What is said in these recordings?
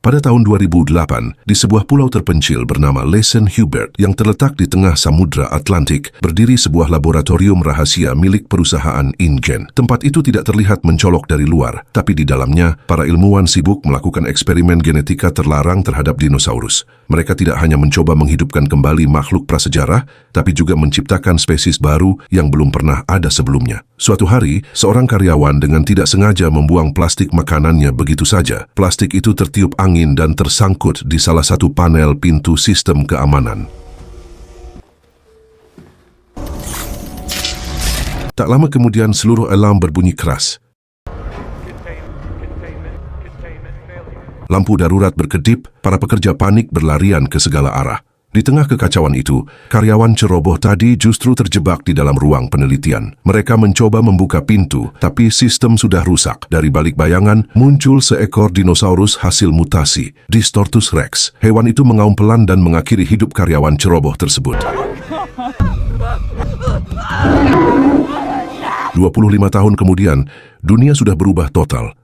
Pada tahun 2008, di sebuah pulau terpencil bernama Leysen Hubert yang terletak di tengah Samudra Atlantik, berdiri sebuah laboratorium rahasia milik perusahaan InGen. Tempat itu tidak terlihat mencolok dari luar, tapi di dalamnya, para ilmuwan sibuk melakukan eksperimen genetika terlarang terhadap dinosaurus. Mereka tidak hanya mencoba menghidupkan kembali makhluk prasejarah, tapi juga menciptakan spesies baru yang belum pernah ada sebelumnya. Suatu hari, seorang karyawan dengan tidak sengaja membuang plastik makanannya begitu saja. Plastik itu tertiup angin dan tersangkut di salah satu panel pintu sistem keamanan. Tak lama kemudian seluruh alarm berbunyi keras. Lampu darurat berkedip, para pekerja panik berlarian ke segala arah. Di tengah kekacauan itu, karyawan ceroboh tadi justru terjebak di dalam ruang penelitian. Mereka mencoba membuka pintu, tapi sistem sudah rusak. Dari balik bayangan, muncul seekor dinosaurus hasil mutasi, Distortus Rex. Hewan itu mengaum pelan dan mengakhiri hidup karyawan ceroboh tersebut. 25 tahun kemudian, dunia sudah berubah total.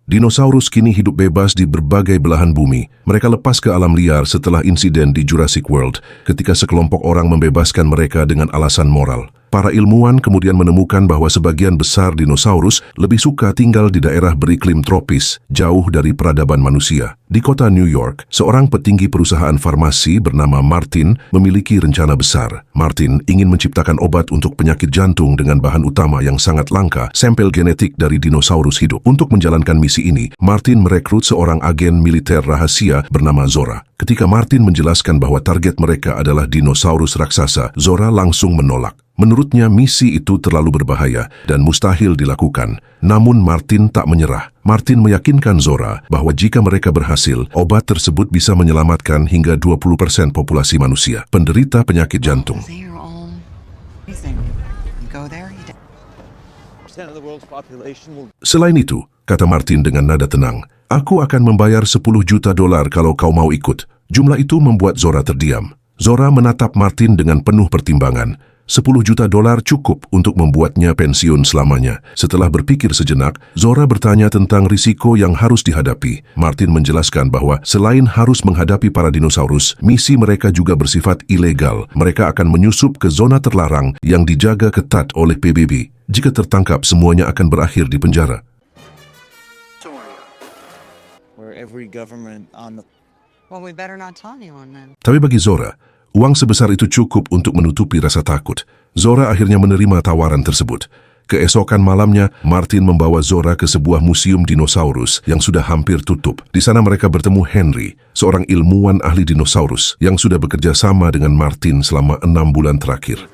Dinosaurus kini hidup bebas di berbagai belahan bumi. Mereka lepas ke alam liar setelah insiden di Jurassic World ketika sekelompok orang membebaskan mereka dengan alasan moral. Para ilmuwan kemudian menemukan bahwa sebagian besar dinosaurus lebih suka tinggal di daerah beriklim tropis, jauh dari peradaban manusia. Di kota New York, seorang petinggi perusahaan farmasi bernama Martin memiliki rencana besar. Martin ingin menciptakan obat untuk penyakit jantung dengan bahan utama yang sangat langka, sampel genetik dari dinosaurus hidup. Untuk menjalankan misi ini, Martin merekrut seorang agen militer rahasia bernama Zora. Ketika Martin menjelaskan bahwa target mereka adalah dinosaurus raksasa, Zora langsung menolak. Menurutnya misi itu terlalu berbahaya dan mustahil dilakukan. Namun Martin tak menyerah. Martin meyakinkan Zora bahwa jika mereka berhasil, obat tersebut bisa menyelamatkan hingga 20% populasi manusia penderita penyakit jantung. Selain itu, kata Martin dengan nada tenang, "Aku akan membayar 10 juta dolar kalau kau mau ikut." Jumlah itu membuat Zora terdiam. Zora menatap Martin dengan penuh pertimbangan. 10 juta dolar cukup untuk membuatnya pensiun selamanya. Setelah berpikir sejenak, Zora bertanya tentang risiko yang harus dihadapi. Martin menjelaskan bahwa selain harus menghadapi para dinosaurus, misi mereka juga bersifat ilegal. Mereka akan menyusup ke zona terlarang yang dijaga ketat oleh PBB. Jika tertangkap, semuanya akan berakhir di penjara. Tapi bagi Zora, uang sebesar itu cukup untuk menutupi rasa takut. Zora akhirnya menerima tawaran tersebut. Keesokan malamnya, Martin membawa Zora ke sebuah museum dinosaurus yang sudah hampir tutup. Di sana mereka bertemu Henry, seorang ilmuwan ahli dinosaurus yang sudah bekerja sama dengan Martin selama 6 bulan terakhir.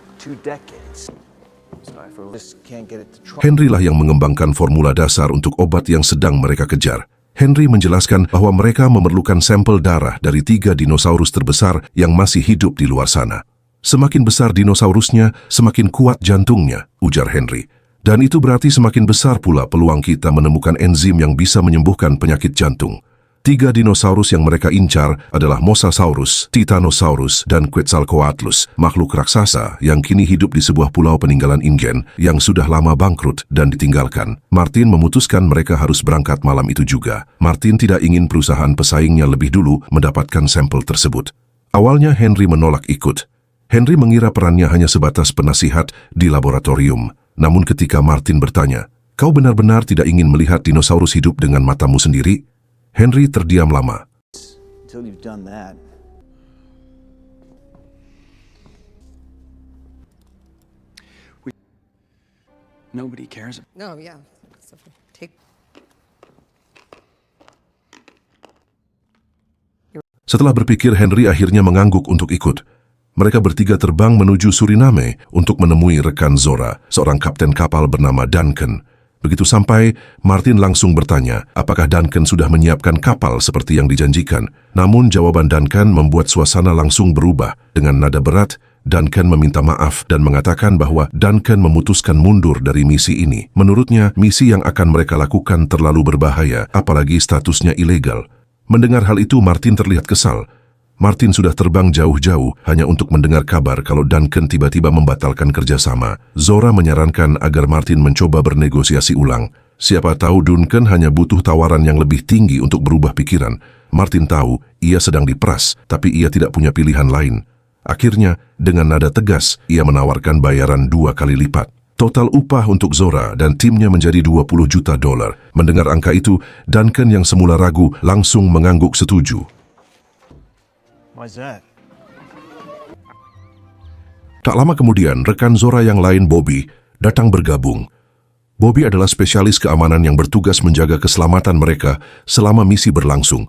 Henry lah yang mengembangkan formula dasar untuk obat yang sedang mereka kejar. Henry menjelaskan bahwa mereka memerlukan sampel darah dari 3 dinosaurus terbesar yang masih hidup di luar sana. Semakin besar dinosaurusnya, semakin kuat jantungnya, ujar Henry. Dan itu berarti semakin besar pula peluang kita menemukan enzim yang bisa menyembuhkan penyakit jantung. 3 dinosaurus yang mereka incar adalah Mosasaurus, Titanosaurus, dan Quetzalcoatlus, makhluk raksasa yang kini hidup di sebuah pulau peninggalan InGen yang sudah lama bangkrut dan ditinggalkan. Martin memutuskan mereka harus berangkat malam itu juga. Martin tidak ingin perusahaan pesaingnya lebih dulu mendapatkan sampel tersebut. Awalnya Henry menolak ikut. Henry mengira perannya hanya sebatas penasihat di laboratorium. Namun ketika Martin bertanya, "Kau benar-benar tidak ingin melihat dinosaurus hidup dengan matamu sendiri?" Henry terdiam lama. Nobody cares. No, yeah. Setelah berpikir, Henry akhirnya mengangguk untuk ikut. Mereka bertiga terbang menuju Suriname untuk menemui rekan Zora, seorang kapten kapal bernama Duncan. Begitu sampai, Martin langsung bertanya apakah Duncan sudah menyiapkan kapal seperti yang dijanjikan. Namun jawaban Duncan membuat suasana langsung berubah. Dengan nada berat, Duncan meminta maaf dan mengatakan bahwa Duncan memutuskan mundur dari misi ini. Menurutnya, misi yang akan mereka lakukan terlalu berbahaya, apalagi statusnya ilegal. Mendengar hal itu, Martin terlihat kesal. Martin sudah terbang jauh-jauh hanya untuk mendengar kabar kalau Duncan tiba-tiba membatalkan kerjasama. Zora menyarankan agar Martin mencoba bernegosiasi ulang. Siapa tahu Duncan hanya butuh tawaran yang lebih tinggi untuk berubah pikiran. Martin tahu ia sedang diperas, tapi ia tidak punya pilihan lain. Akhirnya, dengan nada tegas, ia menawarkan bayaran 2 kali lipat. Total upah untuk Zora dan timnya menjadi $20 juta. Mendengar angka itu, Duncan yang semula ragu langsung mengangguk setuju. Why's that? Tak lama kemudian, rekan Zora yang lain Bobby datang bergabung. Bobby adalah spesialis keamanan yang bertugas menjaga keselamatan mereka selama misi berlangsung.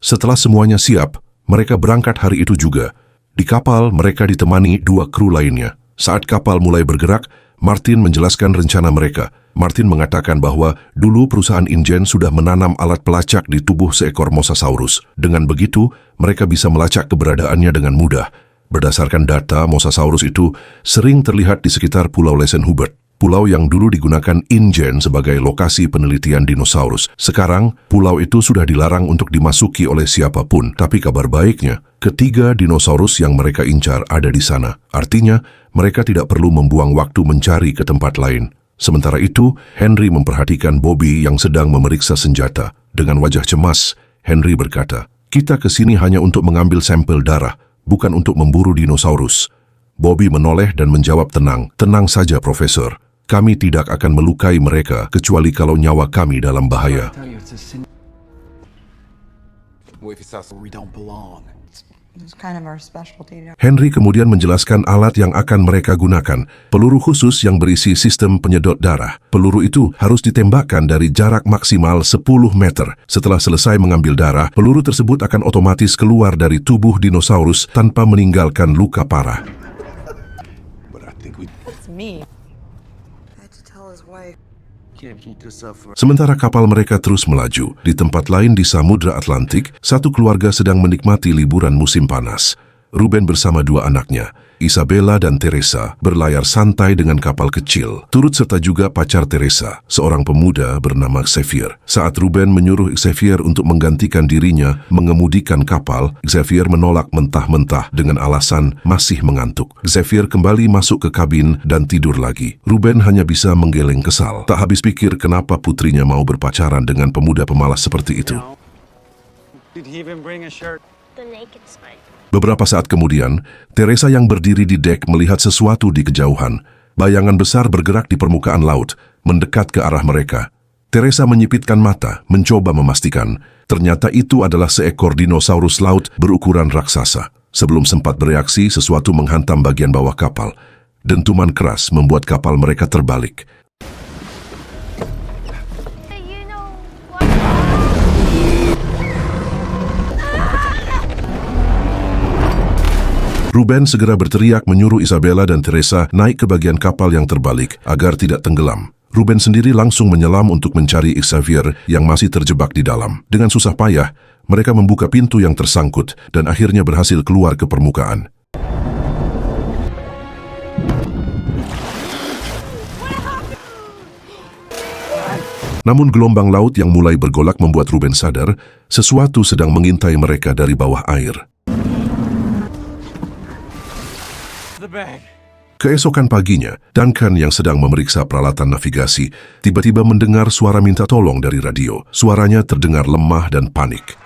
Setelah semuanya siap, mereka berangkat hari itu juga. Di kapal, mereka ditemani 2 kru lainnya. Saat kapal mulai bergerak, Martin menjelaskan rencana mereka. Martin mengatakan bahwa dulu perusahaan InGen sudah menanam alat pelacak di tubuh seekor Mosasaurus. Dengan begitu, mereka bisa melacak keberadaannya dengan mudah. Berdasarkan data, Mosasaurus itu sering terlihat di sekitar Pulau Lesenhubert, pulau yang dulu digunakan InGen sebagai lokasi penelitian dinosaurus. Sekarang, pulau itu sudah dilarang untuk dimasuki oleh siapapun. Tapi kabar baiknya, ketiga dinosaurus yang mereka incar ada di sana. Artinya, mereka tidak perlu membuang waktu mencari ke tempat lain. Sementara itu, Henry memperhatikan Bobby yang sedang memeriksa senjata. Dengan wajah cemas, Henry berkata, "Kita ke sini hanya untuk mengambil sampel darah, bukan untuk memburu dinosaurus." Bobby menoleh dan menjawab tenang, "Tenang saja, Profesor. Kami tidak akan melukai mereka kecuali kalau nyawa kami dalam bahaya." I tell you, it's a sin. We don't belong. It's kind of our specialty. Henry kemudian menjelaskan alat yang akan mereka gunakan, peluru khusus yang berisi sistem penyedot darah. Peluru itu harus ditembakkan dari jarak maksimal 10 meter. Setelah selesai mengambil darah, peluru tersebut akan otomatis keluar dari tubuh dinosaurus tanpa meninggalkan luka parah. But I think we It's me. I had to tell his wife. can't keep this up for. Sementara kapal mereka terus melaju, di tempat lain di Samudra Atlantik, satu keluarga sedang menikmati liburan musim panas. Ruben bersama 2 anaknya, Isabella dan Teresa, berlayar santai dengan kapal kecil. Turut serta juga pacar Teresa, seorang pemuda bernama Xavier. Saat Ruben menyuruh Xavier untuk menggantikan dirinya mengemudikan kapal, Xavier menolak mentah-mentah dengan alasan masih mengantuk. Xavier kembali masuk ke kabin dan tidur lagi. Ruben hanya bisa menggeleng kesal. Tak habis pikir kenapa putrinya mau berpacaran dengan pemuda pemalas seperti itu. Did he even bring a shirt? The naked spike. Beberapa saat kemudian, Teresa yang berdiri di dek melihat sesuatu di kejauhan. Bayangan besar bergerak di permukaan laut, mendekat ke arah mereka. Teresa menyipitkan mata, mencoba memastikan. Ternyata itu adalah seekor dinosaurus laut berukuran raksasa. Sebelum sempat bereaksi, sesuatu menghantam bagian bawah kapal. Dentuman keras membuat kapal mereka terbalik. You know what? Ruben segera berteriak menyuruh Isabella dan Teresa naik ke bagian kapal yang terbalik agar tidak tenggelam. Ruben sendiri langsung menyelam untuk mencari Xavier yang masih terjebak di dalam. Dengan susah payah, mereka membuka pintu yang tersangkut dan akhirnya berhasil keluar ke permukaan. Namun gelombang laut yang mulai bergolak membuat Ruben sadar sesuatu sedang mengintai mereka dari bawah air. The bag. Keesokan paginya, Duncan yang sedang memeriksa peralatan navigasi tiba-tiba mendengar suara minta tolong dari radio. Suaranya terdengar lemah dan panik.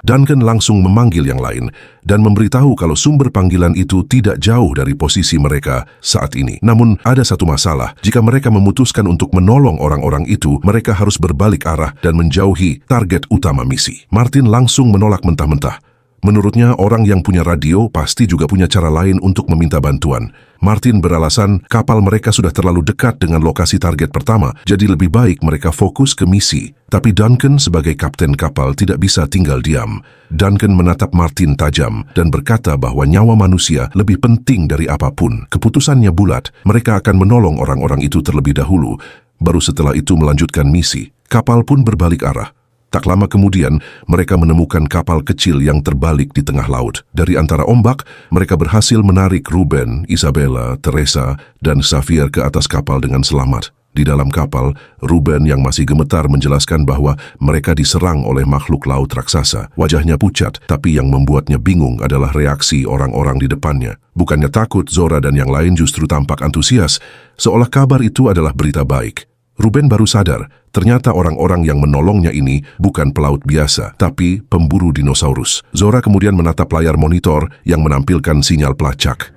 Duncan langsung memanggil yang lain dan memberitahu kalau sumber panggilan itu tidak jauh dari posisi mereka saat ini. Namun ada satu masalah, jika mereka memutuskan untuk menolong orang-orang itu, mereka harus berbalik arah dan menjauhi target utama misi. Martin langsung menolak mentah-mentah. Menurutnya, orang yang punya radio pasti juga punya cara lain untuk meminta bantuan. Martin beralasan kapal mereka sudah terlalu dekat dengan lokasi target pertama, jadi lebih baik mereka fokus ke misi. Tapi Duncan sebagai kapten kapal tidak bisa tinggal diam. Duncan menatap Martin tajam dan berkata bahwa nyawa manusia lebih penting dari apapun. Keputusannya bulat, mereka akan menolong orang-orang itu terlebih dahulu. Baru setelah itu melanjutkan misi. Kapal pun berbalik arah. Tak lama kemudian, mereka menemukan kapal kecil yang terbalik di tengah laut. Dari antara ombak, mereka berhasil menarik Ruben, Isabella, Teresa, dan Xavier ke atas kapal dengan selamat. Di dalam kapal, Ruben yang masih gemetar menjelaskan bahwa mereka diserang oleh makhluk laut raksasa. Wajahnya pucat, tapi yang membuatnya bingung adalah reaksi orang-orang di depannya. Bukannya takut, Zora dan yang lain justru tampak antusias, seolah kabar itu adalah berita baik. Ruben baru sadar, ternyata orang-orang yang menolongnya ini bukan pelaut biasa, tapi pemburu dinosaurus. Zora kemudian menatap layar monitor yang menampilkan sinyal pelacak.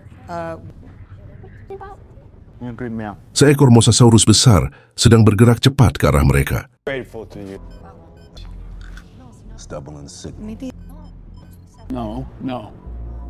Seekor mosasaurus besar sedang bergerak cepat ke arah mereka. Grateful to you. Stubborn and sick. No.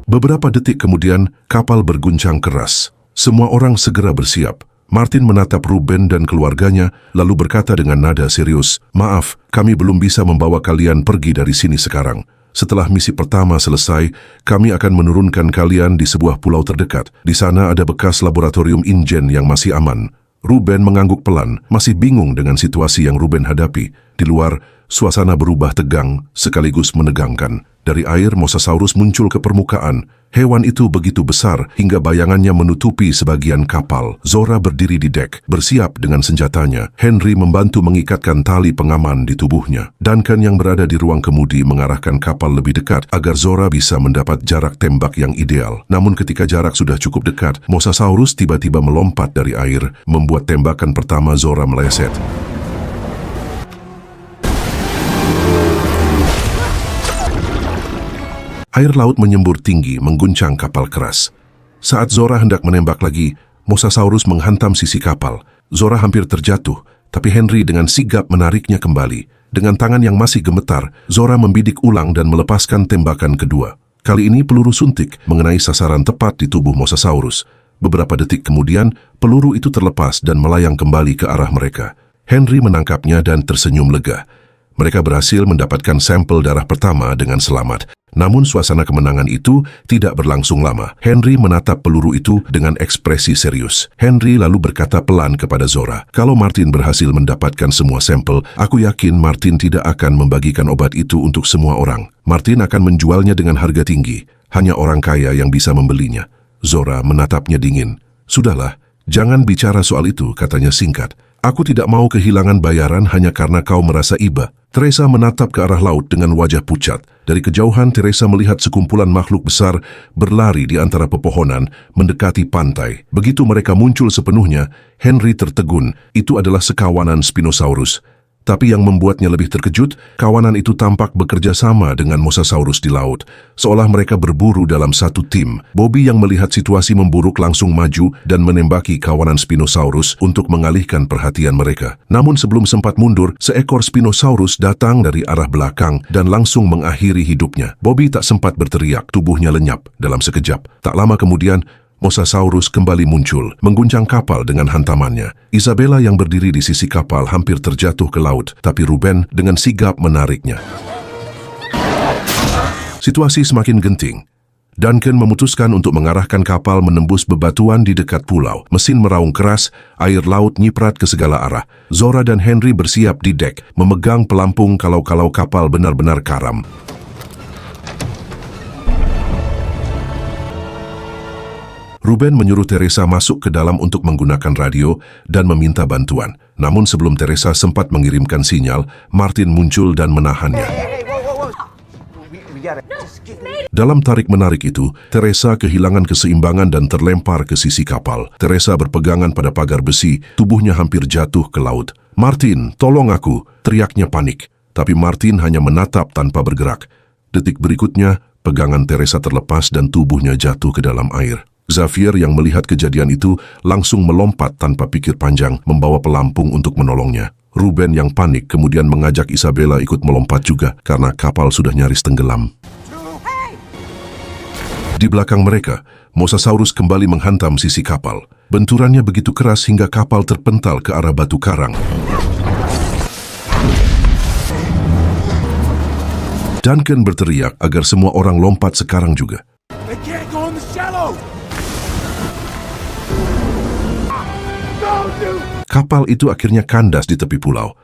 Beberapa detik kemudian, kapal berguncang keras. Semua orang segera bersiap. Martin menatap Ruben dan keluarganya, lalu berkata dengan nada serius, "Maaf, kami belum bisa membawa kalian pergi dari sini sekarang. Setelah misi pertama selesai, kami akan menurunkan kalian di sebuah pulau terdekat. Di sana ada bekas laboratorium InGen yang masih aman." Ruben mengangguk pelan, masih bingung dengan situasi yang Ruben hadapi. Di luar, suasana berubah tegang, sekaligus menegangkan. Dari air, mosasaurus muncul ke permukaan. Hewan itu begitu besar hingga bayangannya menutupi sebagian kapal. Zora berdiri di dek, bersiap dengan senjatanya. Henry membantu mengikatkan tali pengaman di tubuhnya. Duncan yang berada di ruang kemudi mengarahkan kapal lebih dekat agar Zora bisa mendapat jarak tembak yang ideal. Namun ketika jarak sudah cukup dekat, mosasaurus tiba-tiba melompat dari air, membuat tembakan pertama Zora meleset. Air laut menyembur tinggi, mengguncang kapal keras. Saat Zora hendak menembak lagi, mosasaurus menghantam sisi kapal. Zora hampir terjatuh, tapi Henry dengan sigap menariknya kembali. Dengan tangan yang masih gemetar, Zora membidik ulang dan melepaskan tembakan kedua. Kali ini peluru suntik mengenai sasaran tepat di tubuh mosasaurus. Beberapa detik kemudian, peluru itu terlepas dan melayang kembali ke arah mereka. Henry menangkapnya dan tersenyum lega. Mereka berhasil mendapatkan sampel darah pertama dengan selamat. Namun suasana kemenangan itu tidak berlangsung lama. Henry menatap peluru itu dengan ekspresi serius. Henry lalu berkata pelan kepada Zora, "Kalau Martin berhasil mendapatkan semua sampel, aku yakin Martin tidak akan membagikan obat itu untuk semua orang. Martin akan menjualnya dengan harga tinggi. Hanya orang kaya yang bisa membelinya." Zora menatapnya dingin. "Sudahlah, jangan bicara soal itu," katanya singkat. "Aku tidak mau kehilangan bayaran hanya karena kau merasa iba." Teresa menatap ke arah laut dengan wajah pucat. Dari kejauhan, Teresa melihat sekumpulan makhluk besar berlari di antara pepohonan mendekati pantai. Begitu mereka muncul sepenuhnya, Henry tertegun. Itu adalah sekawanan Spinosaurus. Tapi yang membuatnya lebih terkejut, kawanan itu tampak bekerja sama dengan mosasaurus di laut, seolah mereka berburu dalam satu tim. Bobby yang melihat situasi memburuk langsung maju dan menembaki kawanan Spinosaurus untuk mengalihkan perhatian mereka. Namun sebelum sempat mundur, seekor Spinosaurus datang dari arah belakang dan langsung mengakhiri hidupnya. Bobby tak sempat berteriak, tubuhnya lenyap dalam sekejap. Tak lama kemudian, mosasaurus kembali muncul, mengguncang kapal dengan hantamannya. Isabella yang berdiri di sisi kapal hampir terjatuh ke laut, tapi Ruben dengan sigap menariknya. Situasi semakin genting. Duncan memutuskan untuk mengarahkan kapal menembus bebatuan di dekat pulau. Mesin meraung keras, air laut nyiprat ke segala arah. Zora dan Henry bersiap di dek, memegang pelampung kalau-kalau kapal benar-benar karam. Ruben menyuruh Teresa masuk ke dalam untuk menggunakan radio dan meminta bantuan. Namun sebelum Teresa sempat mengirimkan sinyal, Martin muncul dan menahannya. Dalam tarik-menarik itu, Teresa kehilangan keseimbangan dan terlempar ke sisi kapal. Teresa berpegangan pada pagar besi, tubuhnya hampir jatuh ke laut. "Martin, tolong aku!" teriaknya panik. Tapi Martin hanya menatap tanpa bergerak. Detik berikutnya, pegangan Teresa terlepas dan tubuhnya jatuh ke dalam air. Xavier yang melihat kejadian itu langsung melompat tanpa pikir panjang membawa pelampung untuk menolongnya. Ruben yang panik kemudian mengajak Isabella ikut melompat juga karena kapal sudah nyaris tenggelam. Di belakang mereka, mosasaurus kembali menghantam sisi kapal. Benturannya begitu keras hingga kapal terpental ke arah batu karang. Duncan berteriak agar semua orang lompat sekarang juga. They can't go in the shallow! Kapal itu akhirnya kandas di tepi pulau.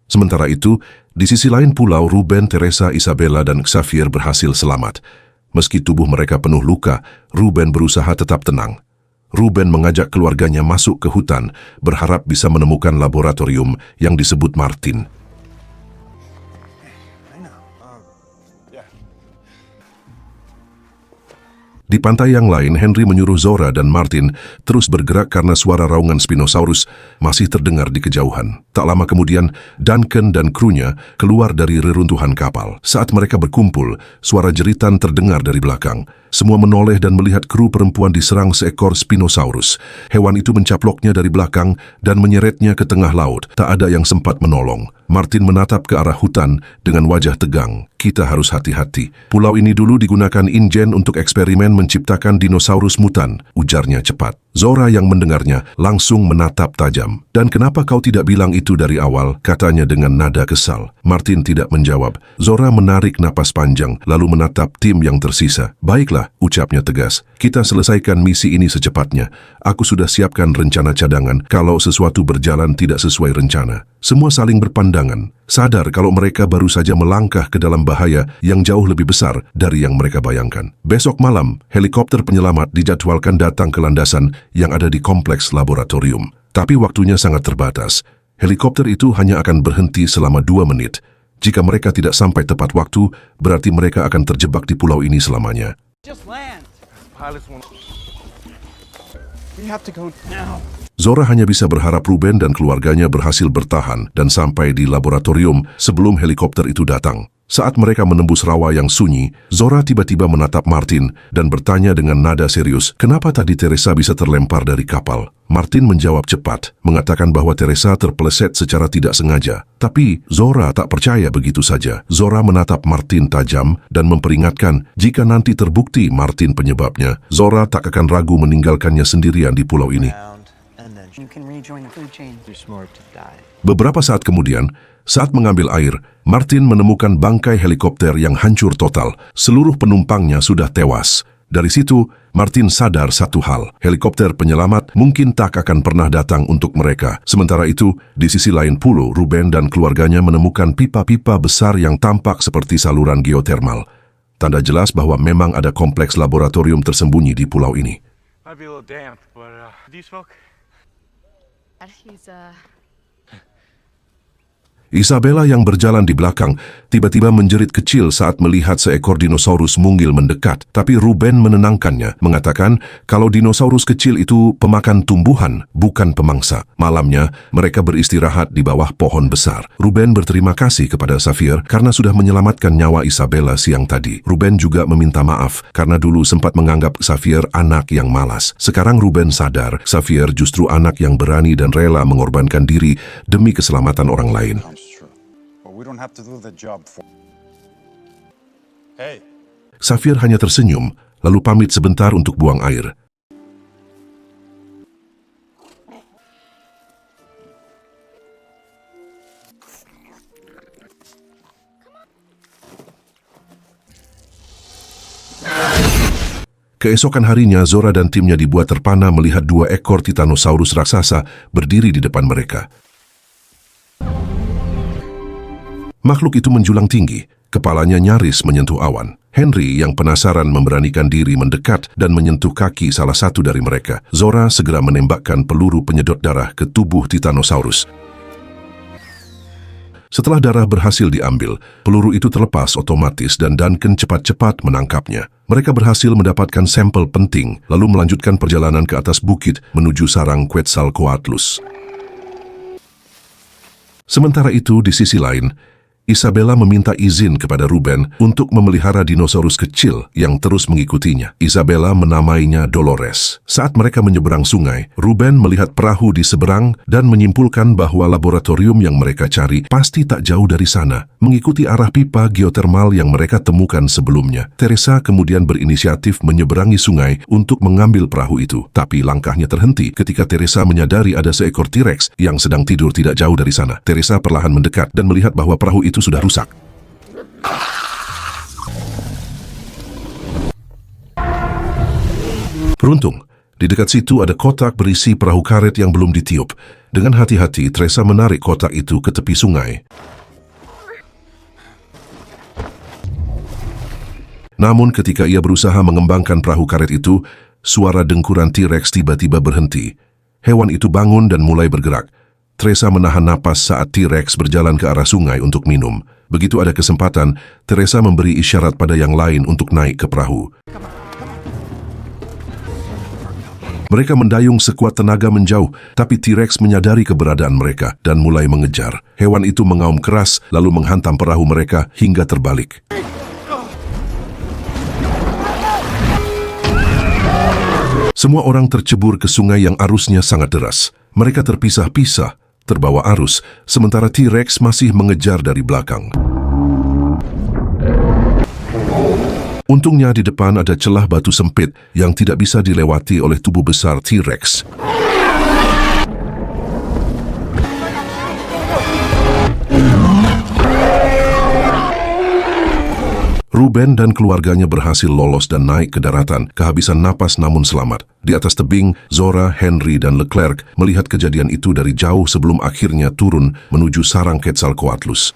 Sementara itu, di sisi lain pulau, Ruben, Teresa, Isabella, dan Xavier berhasil selamat. Meski tubuh mereka penuh luka, Ruben berusaha tetap tenang. Ruben mengajak keluarganya masuk ke hutan, berharap bisa menemukan laboratorium yang disebut Martin. Di pantai yang lain, Henry menyuruh Zora dan Martin terus bergerak karena suara raungan Spinosaurus masih terdengar di kejauhan. Tak lama kemudian, Duncan dan krunya keluar dari reruntuhan kapal. Saat mereka berkumpul, suara jeritan terdengar dari belakang. Semua menoleh dan melihat kru perempuan diserang seekor Spinosaurus. Hewan itu mencaploknya dari belakang dan menyeretnya ke tengah laut. Tak ada yang sempat menolong. Martin menatap ke arah hutan dengan wajah tegang. Kita harus hati-hati. Pulau ini dulu digunakan InGen untuk eksperimen menciptakan dinosaurus mutan, ujarnya cepat. Zora yang mendengarnya langsung menatap tajam. Dan kenapa kau tidak bilang itu dari awal? Katanya dengan nada kesal. Martin tidak menjawab. Zora menarik napas panjang lalu menatap tim yang tersisa. Baiklah, ucapnya tegas. Kita selesaikan misi ini secepatnya. Aku sudah siapkan rencana cadangan kalau sesuatu berjalan tidak sesuai rencana. Semua saling berpandangan, sadar kalau mereka baru saja melangkah ke dalam bahaya yang jauh lebih besar dari yang mereka bayangkan. Besok malam, helikopter penyelamat dijadwalkan datang ke landasan yang ada di kompleks laboratorium. Tapi waktunya sangat terbatas. Helikopter itu hanya akan berhenti selama 2 menit. Jika mereka tidak sampai tepat waktu, berarti mereka akan terjebak di pulau ini selamanya. Just land. Pilots want. We have to go now. Zora hanya bisa berharap Ruben dan keluarganya berhasil bertahan dan sampai di laboratorium sebelum helikopter itu datang. Saat mereka menembus rawa yang sunyi, Zora tiba-tiba menatap Martin dan bertanya dengan nada serius, kenapa tadi Teresa bisa terlempar dari kapal? Martin menjawab cepat, mengatakan bahwa Teresa terpeleset secara tidak sengaja. Tapi Zora tak percaya begitu saja. Zora menatap Martin tajam dan memperingatkan, jika nanti terbukti Martin penyebabnya, Zora tak akan ragu meninggalkannya sendirian di pulau ini. You can rejoin the food chain. Beberapa saat kemudian, saat mengambil air, Martin menemukan bangkai helikopter yang hancur total. Seluruh penumpangnya sudah tewas. Dari situ, Martin sadar satu hal. Helikopter penyelamat mungkin tak akan pernah datang untuk mereka. Sementara itu, di sisi lain pulau, Ruben dan keluarganya menemukan pipa-pipa besar yang tampak seperti saluran geotermal. Tanda jelas bahwa memang ada kompleks laboratorium tersembunyi di pulau ini. Might be a little damp, but do you smoke? He's Isabella yang berjalan di belakang tiba-tiba menjerit kecil saat melihat seekor dinosaurus mungil mendekat. Tapi Ruben menenangkannya, mengatakan kalau dinosaurus kecil itu pemakan tumbuhan, bukan pemangsa. Malamnya, mereka beristirahat di bawah pohon besar. Ruben berterima kasih kepada Xavier karena sudah menyelamatkan nyawa Isabella siang tadi. Ruben juga meminta maaf karena dulu sempat menganggap Xavier anak yang malas. Sekarang Ruben sadar, Xavier justru anak yang berani dan rela mengorbankan diri demi keselamatan orang lain. We don't have to do the job for. Hey. Xavier hanya tersenyum, lalu pamit sebentar untuk buang air. Keesokan harinya, Zora dan timnya dibuat terpana melihat 2 ekor Titanosaurus raksasa berdiri di depan mereka. Makhluk itu menjulang tinggi, kepalanya nyaris menyentuh awan. Henry yang penasaran memberanikan diri mendekat dan menyentuh kaki salah satu dari mereka. Zora segera menembakkan peluru penyedot darah ke tubuh Titanosaurus. Setelah darah berhasil diambil, peluru itu terlepas otomatis dan Duncan cepat-cepat menangkapnya. Mereka berhasil mendapatkan sampel penting, lalu melanjutkan perjalanan ke atas bukit menuju sarang Quetzalcoatlus. Sementara itu, di sisi lain, Isabella meminta izin kepada Ruben untuk memelihara dinosaurus kecil yang terus mengikutinya. Isabella menamainya Dolores. Saat mereka menyeberang sungai, Ruben melihat perahu di seberang dan menyimpulkan bahwa laboratorium yang mereka cari pasti tak jauh dari sana, mengikuti arah pipa geotermal yang mereka temukan sebelumnya. Teresa kemudian berinisiatif menyeberangi sungai untuk mengambil perahu itu. Tapi langkahnya terhenti ketika Teresa menyadari ada seekor T-Rex yang sedang tidur tidak jauh dari sana. Teresa perlahan mendekat dan melihat bahwa perahu itu sudah rusak. Beruntung, di dekat situ ada kotak berisi perahu karet yang belum ditiup. Dengan hati-hati, Teresa menarik kotak itu ke tepi sungai. Namun ketika ia berusaha mengembangkan perahu karet itu, suara dengkuran T-Rex tiba-tiba berhenti. Hewan itu bangun dan mulai bergerak. Teresa menahan napas saat T-Rex berjalan ke arah sungai untuk minum. Begitu ada kesempatan, Teresa memberi isyarat pada yang lain untuk naik ke perahu. Mereka mendayung sekuat tenaga menjauh, tapi T-Rex menyadari keberadaan mereka dan mulai mengejar. Hewan itu mengaum keras lalu menghantam perahu mereka hingga terbalik. Semua orang tercebur ke sungai yang arusnya sangat deras. Mereka terpisah-pisah, terbawa arus, sementara T-Rex masih mengejar dari belakang. Untungnya di depan ada celah batu sempit yang tidak bisa dilewati oleh tubuh besar T-Rex. Ruben dan keluarganya berhasil lolos dan naik ke daratan, kehabisan napas namun selamat. Di atas tebing, Zora, Henry, dan Leclerc melihat kejadian itu dari jauh sebelum akhirnya turun menuju sarang Quetzalcoatlus.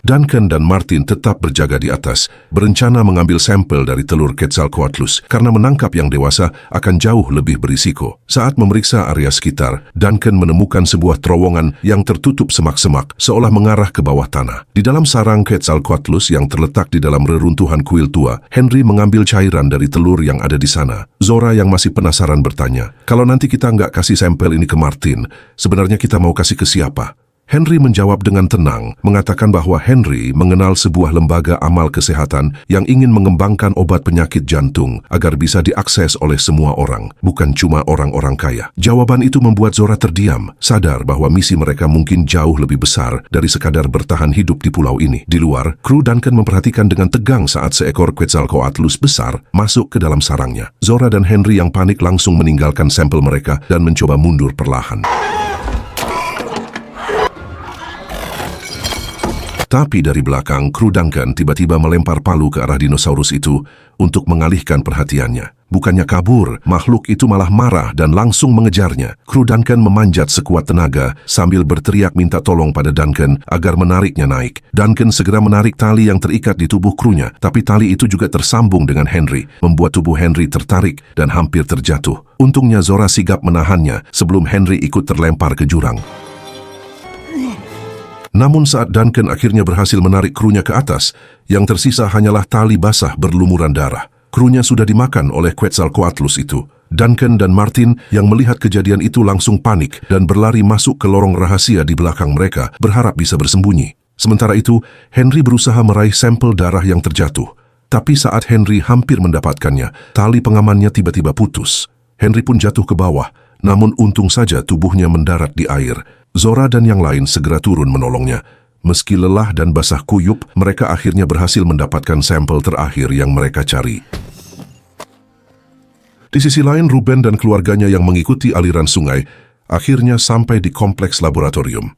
Duncan dan Martin tetap berjaga di atas, berencana mengambil sampel dari telur Quetzalcoatlus karena menangkap yang dewasa akan jauh lebih berisiko. Saat memeriksa area sekitar, Duncan menemukan sebuah terowongan yang tertutup semak-semak, seolah mengarah ke bawah tanah. Di dalam sarang Quetzalcoatlus yang terletak di dalam reruntuhan kuil tua, Henry mengambil cairan dari telur yang ada di sana. Zora yang masih penasaran bertanya, "Kalau nanti kita nggak kasih sampel ini ke Martin, sebenarnya kita mau kasih ke siapa?" Henry menjawab dengan tenang, mengatakan bahwa Henry mengenal sebuah lembaga amal kesehatan yang ingin mengembangkan obat penyakit jantung agar bisa diakses oleh semua orang, bukan cuma orang-orang kaya. Jawaban itu membuat Zora terdiam, sadar bahwa misi mereka mungkin jauh lebih besar dari sekadar bertahan hidup di pulau ini. Di luar, kru Duncan memperhatikan dengan tegang saat seekor Quetzalcoatlus besar masuk ke dalam sarangnya. Zora dan Henry yang panik langsung meninggalkan sampel mereka dan mencoba mundur perlahan. Tapi dari belakang, kru Duncan tiba-tiba melempar palu ke arah dinosaurus itu untuk mengalihkan perhatiannya. Bukannya kabur, makhluk itu malah marah dan langsung mengejarnya. Kru Duncan memanjat sekuat tenaga sambil berteriak minta tolong pada Duncan agar menariknya naik. Duncan segera menarik tali yang terikat di tubuh krunya, tapi tali itu juga tersambung dengan Henry, membuat tubuh Henry tertarik dan hampir terjatuh. Untungnya Zora sigap menahannya sebelum Henry ikut terlempar ke jurang. Namun saat Duncan akhirnya berhasil menarik krunya ke atas, yang tersisa hanyalah tali basah berlumuran darah. Krunya sudah dimakan oleh Quetzalcoatlus itu. Duncan dan Martin yang melihat kejadian itu langsung panik dan berlari masuk ke lorong rahasia di belakang mereka, berharap bisa bersembunyi. Sementara itu, Henry berusaha meraih sampel darah yang terjatuh. Tapi saat Henry hampir mendapatkannya, tali pengamannya tiba-tiba putus. Henry pun jatuh ke bawah, namun untung saja tubuhnya mendarat di air. Zora dan yang lain segera turun menolongnya. Meski lelah dan basah kuyup, mereka akhirnya berhasil mendapatkan sampel terakhir yang mereka cari. Di sisi lain, Ruben dan keluarganya yang mengikuti aliran sungai akhirnya sampai di kompleks laboratorium.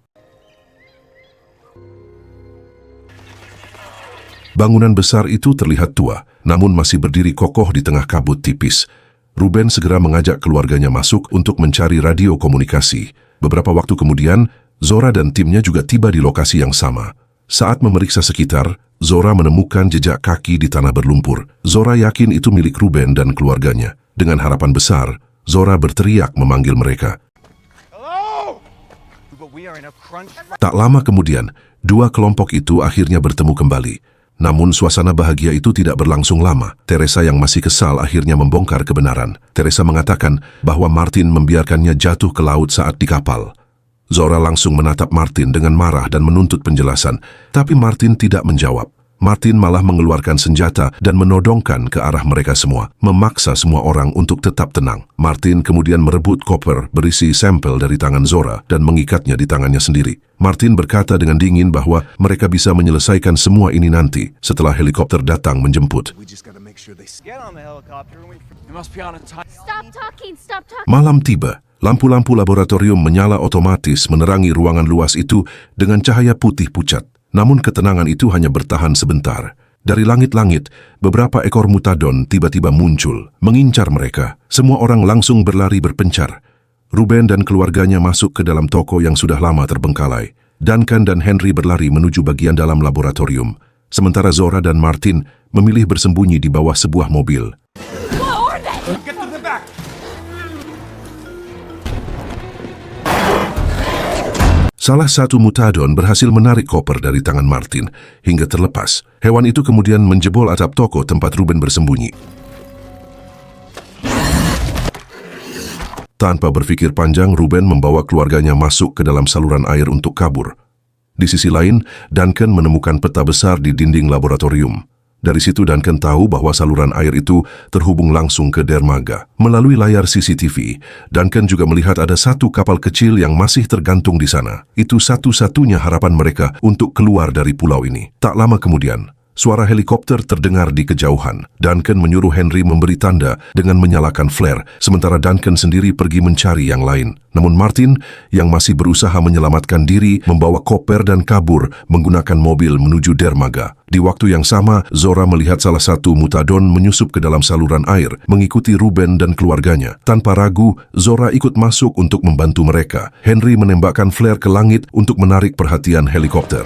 Bangunan besar itu terlihat tua, namun masih berdiri kokoh di tengah kabut tipis. Ruben segera mengajak keluarganya masuk untuk mencari radio komunikasi. Beberapa waktu kemudian, Zora dan timnya juga tiba di lokasi yang sama. Saat memeriksa sekitar, Zora menemukan jejak kaki di tanah berlumpur. Zora yakin itu milik Ruben dan keluarganya. Dengan harapan besar, Zora berteriak memanggil mereka. Hello? But we are in a crunch. Tak lama kemudian, dua kelompok itu akhirnya bertemu kembali. Namun suasana bahagia itu tidak berlangsung lama. Teresa yang masih kesal akhirnya membongkar kebenaran. Teresa mengatakan bahwa Martin membiarkannya jatuh ke laut saat di kapal. Zora langsung menatap Martin dengan marah dan menuntut penjelasan, tapi Martin tidak menjawab. Martin malah mengeluarkan senjata dan menodongkan ke arah mereka semua, memaksa semua orang untuk tetap tenang. Martin kemudian merebut koper berisi sampel dari tangan Zora dan mengikatnya di tangannya sendiri. Martin berkata dengan dingin bahwa mereka bisa menyelesaikan semua ini nanti setelah helikopter datang menjemput. Get on the helicopter and we must be on a time. Stop talking! Stop talking! Malam tiba. Lampu-lampu laboratorium menyala otomatis menerangi ruangan luas itu dengan cahaya putih pucat. Namun ketenangan itu hanya bertahan sebentar. Dari langit-langit, beberapa ekor mutadon tiba-tiba muncul, mengincar mereka. Semua orang langsung berlari berpencar. Ruben dan keluarganya masuk ke dalam toko yang sudah lama terbengkalai. Duncan dan Henry berlari menuju bagian dalam laboratorium. Sementara Zora dan Martin memilih bersembunyi di bawah sebuah mobil. Get to the back. Salah satu mutadon berhasil menarik koper dari tangan Martin hingga terlepas. Hewan itu kemudian menjebol atap toko tempat Ruben bersembunyi. Tanpa berpikir panjang, Ruben membawa keluarganya masuk ke dalam saluran air untuk kabur. Di sisi lain, Duncan menemukan peta besar di dinding laboratorium. Dari situ Duncan tahu bahwa saluran air itu terhubung langsung ke dermaga. Melalui layar CCTV, Duncan juga melihat ada satu kapal kecil yang masih tergantung di sana. Itu satu-satunya harapan mereka untuk keluar dari pulau ini. Tak lama kemudian, suara helikopter terdengar di kejauhan. Duncan menyuruh Henry memberi tanda dengan menyalakan flare, sementara Duncan sendiri pergi mencari yang lain. Namun Martin, yang masih berusaha menyelamatkan diri, membawa koper dan kabur menggunakan mobil menuju dermaga. Di waktu yang sama, Zora melihat salah satu mutadon menyusup ke dalam saluran air, mengikuti Ruben dan keluarganya. Tanpa ragu, Zora ikut masuk untuk membantu mereka. Henry menembakkan flare ke langit untuk menarik perhatian helikopter.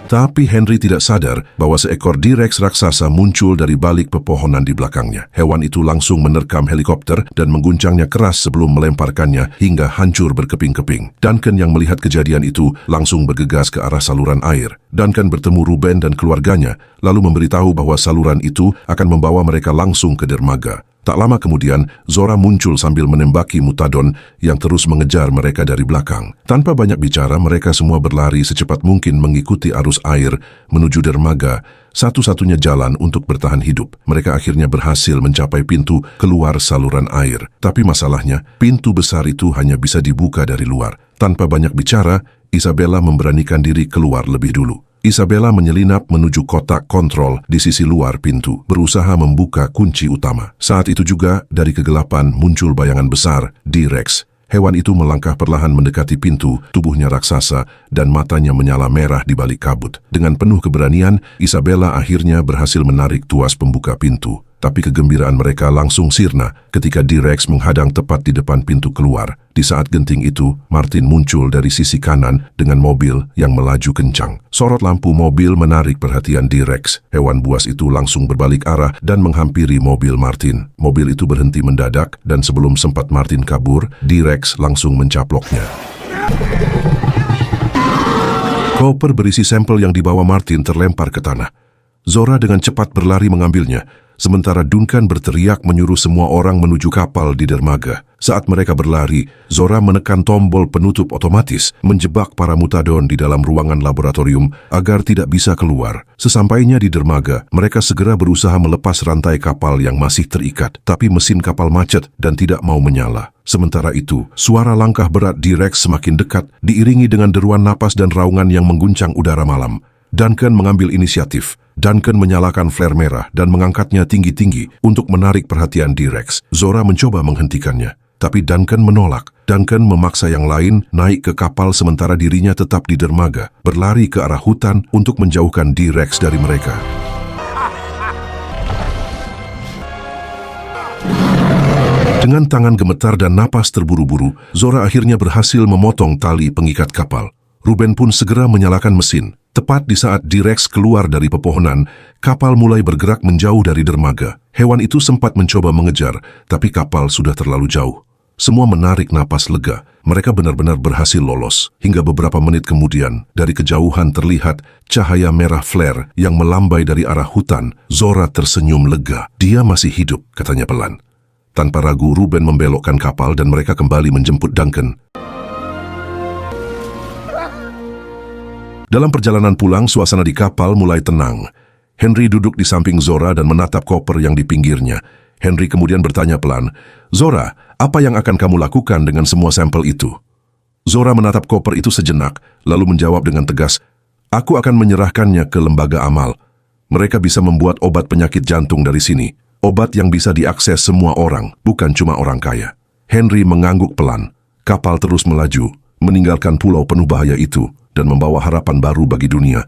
Tapi Henry tidak sadar bahwa seekor T-Rex raksasa muncul dari balik pepohonan di belakangnya. Hewan itu langsung menerkam helikopter dan mengguncangnya keras sebelum melemparkannya hingga hancur berkeping-keping. Duncan yang melihat kejadian itu langsung bergegas ke arah saluran air. Duncan bertemu Ruben dan keluarganya, lalu memberitahu bahwa saluran itu akan membawa mereka langsung ke dermaga. Tak lama kemudian, Zora muncul sambil menembaki mutadon yang terus mengejar mereka dari belakang. Tanpa banyak bicara, mereka semua berlari secepat mungkin mengikuti arus air menuju dermaga, satu-satunya jalan untuk bertahan hidup. Mereka akhirnya berhasil mencapai pintu keluar saluran air. Tapi masalahnya, pintu besar itu hanya bisa dibuka dari luar. Tanpa banyak bicara, Isabella memberanikan diri keluar lebih dulu. Isabella menyelinap menuju kotak kontrol di sisi luar pintu, berusaha membuka kunci utama. Saat itu juga, dari kegelapan muncul bayangan besar, T-Rex. Hewan itu melangkah perlahan mendekati pintu, tubuhnya raksasa, dan matanya menyala merah di balik kabut. Dengan penuh keberanian, Isabella akhirnya berhasil menarik tuas pembuka pintu. Tapi kegembiraan mereka langsung sirna ketika T-Rex menghadang tepat di depan pintu keluar. Di saat genting itu, Martin muncul dari sisi kanan dengan mobil yang melaju kencang. Sorot lampu mobil menarik perhatian T-Rex. Hewan buas itu langsung berbalik arah dan menghampiri mobil Martin. Mobil itu berhenti mendadak dan sebelum sempat Martin kabur, T-Rex langsung mencaploknya. Koper berisi sampel yang dibawa Martin terlempar ke tanah. Zora dengan cepat berlari mengambilnya, sementara Duncan berteriak menyuruh semua orang menuju kapal di dermaga. Saat mereka berlari, Zora menekan tombol penutup otomatis, menjebak para mutadon di dalam ruangan laboratorium agar tidak bisa keluar. Sesampainya di dermaga, mereka segera berusaha melepas rantai kapal yang masih terikat, tapi mesin kapal macet dan tidak mau menyala. Sementara itu, suara langkah berat T-Rex semakin dekat, diiringi dengan deruan napas dan raungan yang mengguncang udara malam. Duncan mengambil inisiatif. Duncan menyalakan flare merah dan mengangkatnya tinggi-tinggi untuk menarik perhatian T-Rex. Zora mencoba menghentikannya, tapi Duncan menolak. Duncan memaksa yang lain naik ke kapal sementara dirinya tetap di dermaga, berlari ke arah hutan untuk menjauhkan T-Rex dari mereka. Dengan tangan gemetar dan napas terburu-buru, Zora akhirnya berhasil memotong tali pengikat kapal. Ruben pun segera menyalakan mesin. Tepat di saat T-Rex keluar dari pepohonan, kapal mulai bergerak menjauh dari dermaga. Hewan itu sempat mencoba mengejar, tapi kapal sudah terlalu jauh. Semua menarik napas lega. Mereka benar-benar berhasil lolos. Hingga beberapa menit kemudian, dari kejauhan terlihat cahaya merah flare yang melambai dari arah hutan. Zora tersenyum lega. Dia masih hidup, katanya pelan. Tanpa ragu, Ruben membelokkan kapal dan mereka kembali menjemput Duncan. Dalam perjalanan pulang, suasana di kapal mulai tenang. Henry duduk di samping Zora dan menatap koper yang di pinggirnya. Henry kemudian bertanya pelan, "Zora, apa yang akan kamu lakukan dengan semua sampel itu?" Zora menatap koper itu sejenak, lalu menjawab dengan tegas, "Aku akan menyerahkannya ke lembaga amal. Mereka bisa membuat obat penyakit jantung dari sini. Obat yang bisa diakses semua orang, bukan cuma orang kaya." Henry mengangguk pelan. Kapal terus melaju, meninggalkan pulau penuh bahaya itu, dan membawa harapan baru bagi dunia.